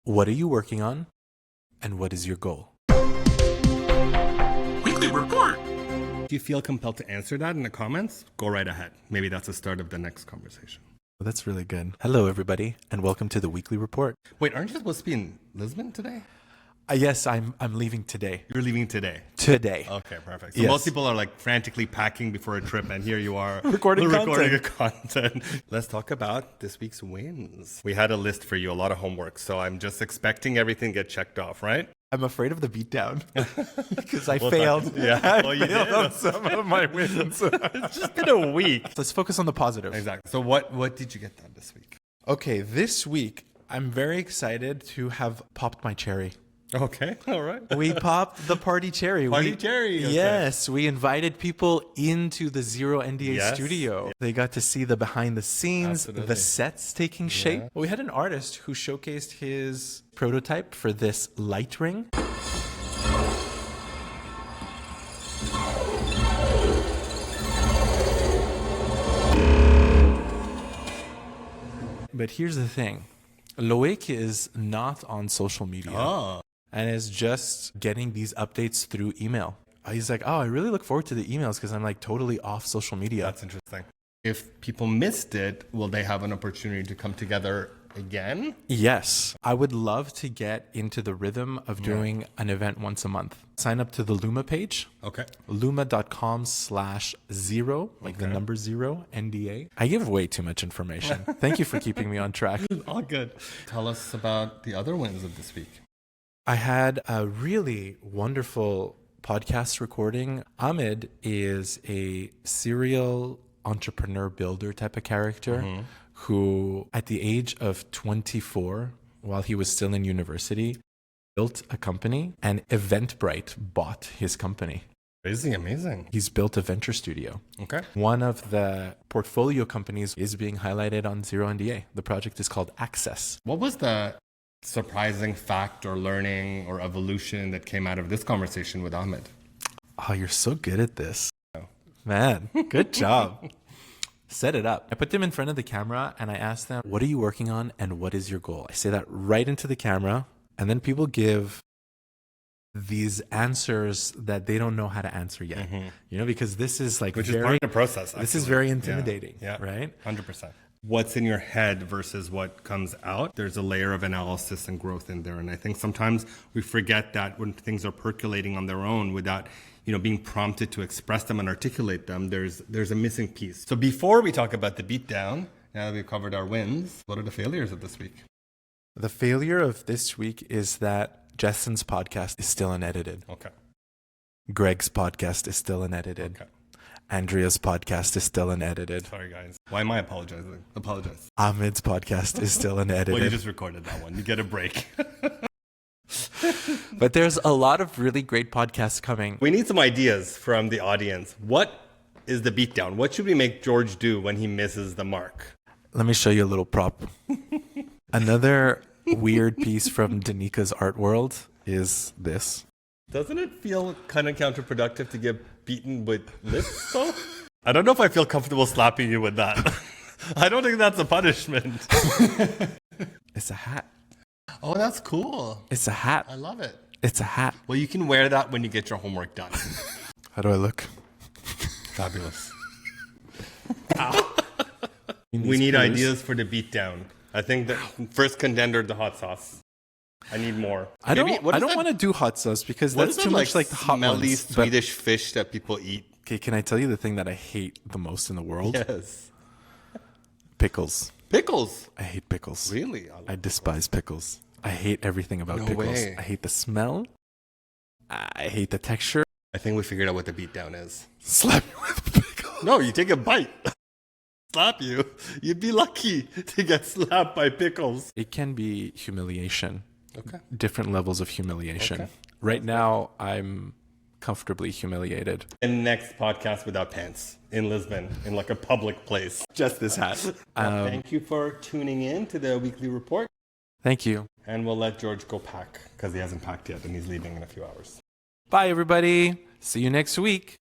What are you working on? And what is your goal? Weekly report. If you feel compelled to answer that in the comments, go right ahead. Maybe that's the start of the next conversation. Well, that's really good. Hello, everybody, and welcome to the weekly report. Wait, aren't you supposed to be in Lisbon today? Yes, I'm leaving today. You're leaving today. Today. Okay, perfect. So Yes. most people are like frantically packing before a trip, and here you are Recording content. Let's talk about this week's wins. We had a list for you, a lot of homework, so I'm just expecting everything to get checked off, right? I'm afraid of the beatdown because I failed. Yeah. I Oh, you failed did? on some of my wins. It's just been a week. Let's focus on the positive. Exactly. So what did you get done this week? Okay, this week, I'm very excited to have popped my cherry. Okay, all right. We popped the party cherry. Cherry. Okay. Yes, we invited people into the ZERO NDA Yes. studio. They got to see the behind the scenes, Absolutely. the sets taking shape. We had an artist who showcased his prototype for this light ring. But here's the thing. Loïc is not on social media. Oh. And is just getting these updates through email. He's like, oh, I really look forward to the emails because I'm like totally off social media. That's interesting. If people missed it, will they have an opportunity to come together again? Yes. I would love to get into the rhythm of doing an event once a month. Sign up to the Luma page. Okay. Luma.com/zero, like the number 0, NDA. I give way too much information. Thank you for keeping me on track. All good. Tell us about the other wins of this week. I had a really wonderful podcast recording. Ahmed is a serial entrepreneur builder type of character who, at the age of 24, while he was still in university, built a company, and Eventbrite bought his company. Crazy, amazing. He's built a venture studio. Okay. One of the portfolio companies is being highlighted on ZERO NDA. The project is called Access. What was the surprising fact or learning or evolution that came out of this conversation with Ahmed? Oh, you're so good at this. Man, good job. Set it up. I put them in front of the camera and I asked them, what are you working on and what is your goal? I say that right into the camera, and then people give these answers that they don't know how to answer yet. You know, because this is like Which is part of the process. This is actually. very intimidating, Yeah. right? 100%. What's in your head versus what comes out, there's a layer of analysis and growth in there. And I think sometimes we forget that when things are percolating on their own without, being prompted to express them and articulate them, there's a missing piece. So before we talk about the beatdown, now that we've covered our wins, what are the failures of this week? The failure of this week is that Justin's podcast is still unedited. Okay. Greg's podcast is still unedited. Okay. Andrea's podcast is still unedited. Sorry, guys. Why am I apologizing? Apologize. Ahmed's podcast is still unedited. Well, you just recorded that one. You get a break. But there's a lot of really great podcasts coming. We need some ideas from the audience. What is the beatdown? What should we make George do when he misses the mark? Let me show you a little prop. Another weird piece from Danika's art world is this. Doesn't it feel kind of counterproductive to get beaten with lips, though? I don't know if I feel comfortable slapping you with that. I don't think that's a punishment. It's a hat. Oh, that's cool. It's a hat. I love it. It's a hat. Well, you can wear that when you get your homework done. How do I look? Fabulous. We need ideas for the beatdown. I think the first contender, the hot sauce. I need more. I don't want to do hot sauce because that's too much like the hot smelly ones. Swedish fish that people eat. Okay, can I tell you the thing that I hate the most in the world? Yes. Pickles. Pickles. I hate pickles. Really? I despise pickles. I hate everything about No pickles. way. I hate the smell. I hate the texture. I think we figured out what the beatdown is. Slap me with a pickle. No, you take a bite. Slap you. You'd be lucky to get slapped by pickles. It can be humiliation. Okay. Different levels of humiliation. Okay. Right now, I'm comfortably humiliated. And next podcast without pants in Lisbon, in like a public place. Just this hat. Thank you for tuning in to the weekly report. Thank you. And we'll let George go pack because he hasn't packed yet and he's leaving in a few hours. Bye, everybody. See you next week.